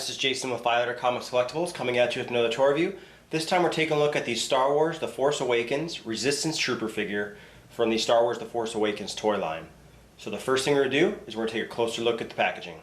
this is Jason with Violator Comics Collectibles coming at you with another toy review. This time we're taking a look at the Star Wars The Force Awakens Resistance Trooper figure from the Star Wars The Force Awakens toy line. So the first thing we're going to do is we're going to take a closer look at the packaging.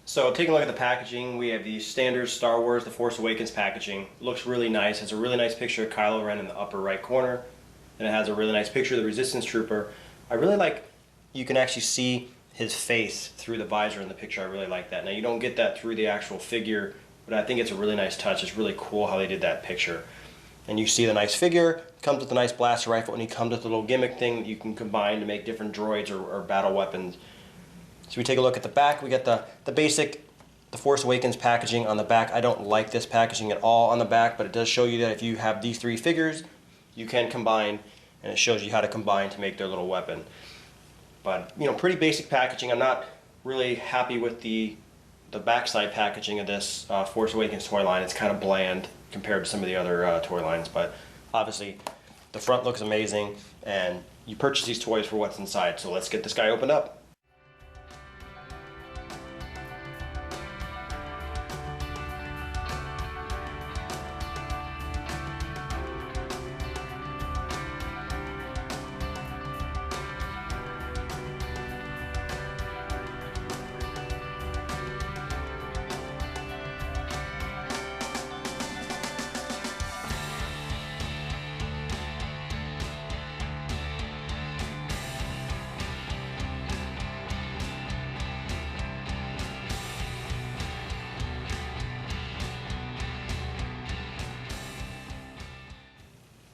So taking a look at the packaging, we have the standard Star Wars The Force Awakens packaging. Looks really nice. Has a really nice picture of Kylo Ren in the upper right corner. And it has a really nice picture of the Resistance Trooper. I really like, you can actually see his face through the visor in the picture. I really like that. Now you don't get that through the actual figure, but I think it's a really nice touch. It's really cool how they did that picture. And you see the nice figure, comes with a nice blaster rifle, and he comes with a little gimmick thing that you can combine to make different droids or battle weapons. So we take a look at the back. We got the basic The Force Awakens packaging on the back. I don't like this packaging at all on the back, but it does show you that if you have these three figures, you can combine, and it shows you how to combine to make their little weapon. But, you know, pretty basic packaging. I'm not really happy with the backside packaging of this Force Awakens toy line. It's kind of bland compared to some of the other toy lines, but obviously the front looks amazing, and you purchase these toys for what's inside. So let's get this guy opened up.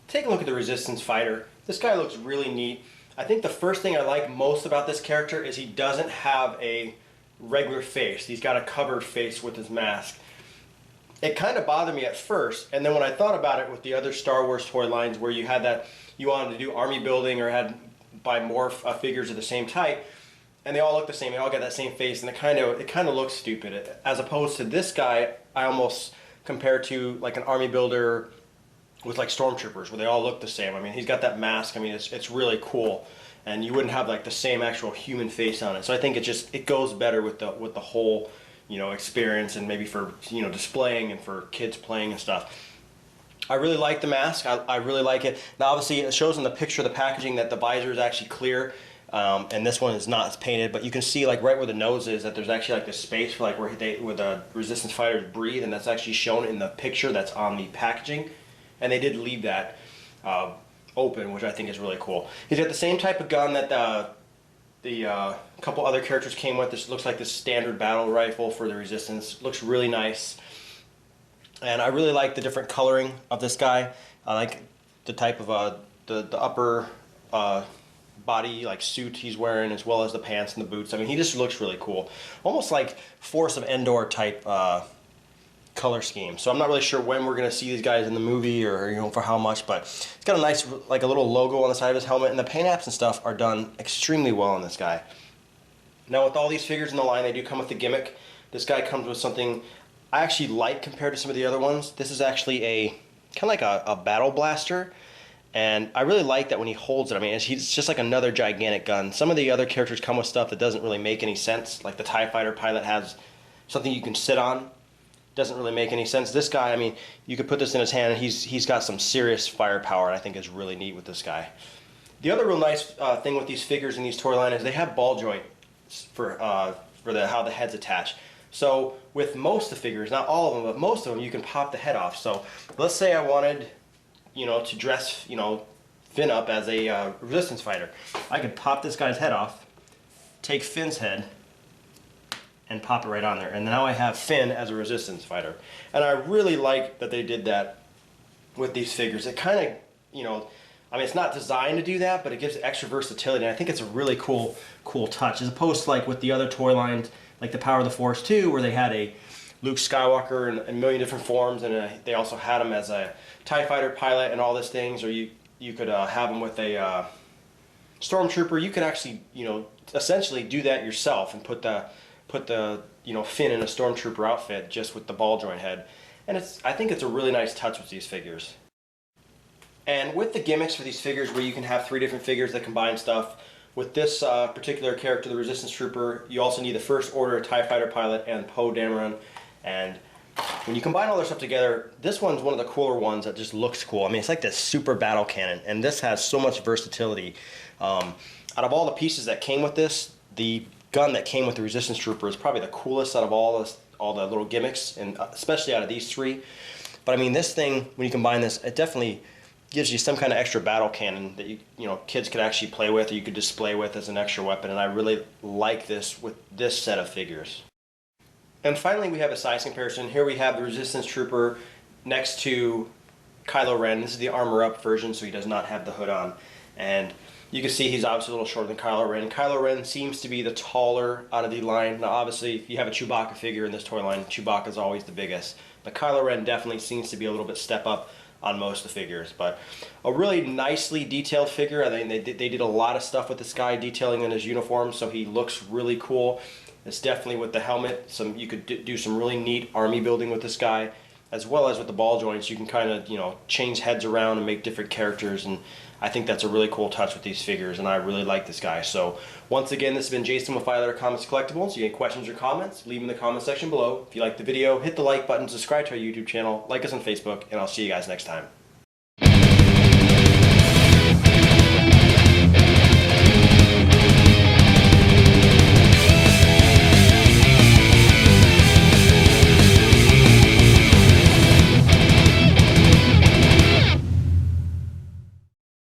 Take a look at the Resistance Fighter. This guy looks really neat. I think the first thing I like most about this character is he doesn't have a regular face. He's got a covered face with his mask. It kind of bothered me at first, and then when I thought about it with the other Star Wars toy lines where you had that, you wanted to do army building or had buy more figures of the same type, and they all look the same, they all got that same face, and it kind of looks stupid. As opposed to this guy, I almost compare to like an army builder with like stormtroopers where they all look the same. I mean, he's got that mask. I mean, it's really cool, and you wouldn't have like the same actual human face on it. So I think it goes better with the whole, you know, experience, and maybe for, you know, displaying and for kids playing and stuff. I really like the mask. I really like it. Now obviously it shows in the picture of the packaging that the visor is actually clear, and this one is not. It's painted, but you can see like right where the nose is that there's actually like this space for like where the Resistance fighters breathe, and that's actually shown in the picture that's on the packaging. And they did leave that open, which I think is really cool. He's got the same type of gun that the couple other characters came with. This looks like this standard battle rifle for the Resistance. Looks really nice. And I really like the different coloring of this guy. I like the type of the upper body like suit he's wearing, as well as the pants and the boots. I mean, he just looks really cool. Almost like Force of Endor type color scheme. So I'm not really sure when we're going to see these guys in the movie, or, you know, for how much, but it's got a nice, like a little logo on the side of his helmet, and the paint apps and stuff are done extremely well on this guy. Now with all these figures in the line, they do come with the gimmick. This guy comes with something I actually like compared to some of the other ones. This is actually a kind of like a battle blaster, and I really like that when he holds it. I mean, it's just like another gigantic gun. Some of the other characters come with stuff that doesn't really make any sense, like the TIE Fighter pilot has something you can sit on. Doesn't really make any sense. This guy, I mean, you could put this in his hand, and he's got some serious firepower, and I think is really neat with this guy. The other real nice thing with these figures in these toy line is they have ball joints for how the head's attached. So with most of the figures, not all of them, but most of them, you can pop the head off. So let's say I wanted you know, to dress, you know, Finn up as a resistance fighter. I could pop this guy's head off, take Finn's head, and pop it right on there. And now I have Finn as a resistance fighter. And I really like that they did that with these figures. It kind of, you know, I mean, it's not designed to do that, but it gives extra versatility. And I think it's a really cool touch, as opposed to like with the other toy lines, like the Power of the Force 2, where they had a Luke Skywalker in a million different forms, and they also had him as a TIE fighter pilot and all these things, or you could have him with a stormtrooper. You could actually, you know, essentially do that yourself and put the you know, Finn in a stormtrooper outfit just with the ball joint head. And I think it's a really nice touch with these figures. And with the gimmicks for these figures, where you can have 3 different figures that combine stuff, with this particular character, the Resistance Trooper, you also need the First Order, TIE Fighter pilot, and Poe Dameron. And when you combine all their stuff together, this one's one of the cooler ones that just looks cool. I mean, it's like this super battle cannon, and this has so much versatility. Out of all the pieces that came with this, the gun that came with the Resistance Trooper is probably the coolest out of all the little gimmicks, and especially out of these 3. But I mean, this thing, when you combine this, it definitely gives you some kind of extra battle cannon that you know, kids could actually play with, or you could display with as an extra weapon. And I really like this with this set of figures. And finally, we have a size comparison. Here we have the Resistance Trooper next to Kylo Ren. This is the armor up version, so he does not have the hood on. And you can see he's obviously a little shorter than Kylo Ren. Kylo Ren seems to be the taller out of the line. Now, obviously, if you have a Chewbacca figure in this toy line, Chewbacca's always the biggest. But Kylo Ren definitely seems to be a little bit step up on most of the figures. But a really nicely detailed figure. I think they did a lot of stuff with this guy, detailing in his uniform, so he looks really cool. It's definitely with the helmet. You could do some really neat army building with this guy, as well as with the ball joints. You can kind of, you know, change heads around and make different characters, and I think that's a really cool touch with these figures, and I really like this guy. So once again, this has been Jason with 5 Letter Comics Collectibles. If you have any questions or comments, leave them in the comment section below. If you like the video, hit the like button, subscribe to our YouTube channel, like us on Facebook, and I'll see you guys next time.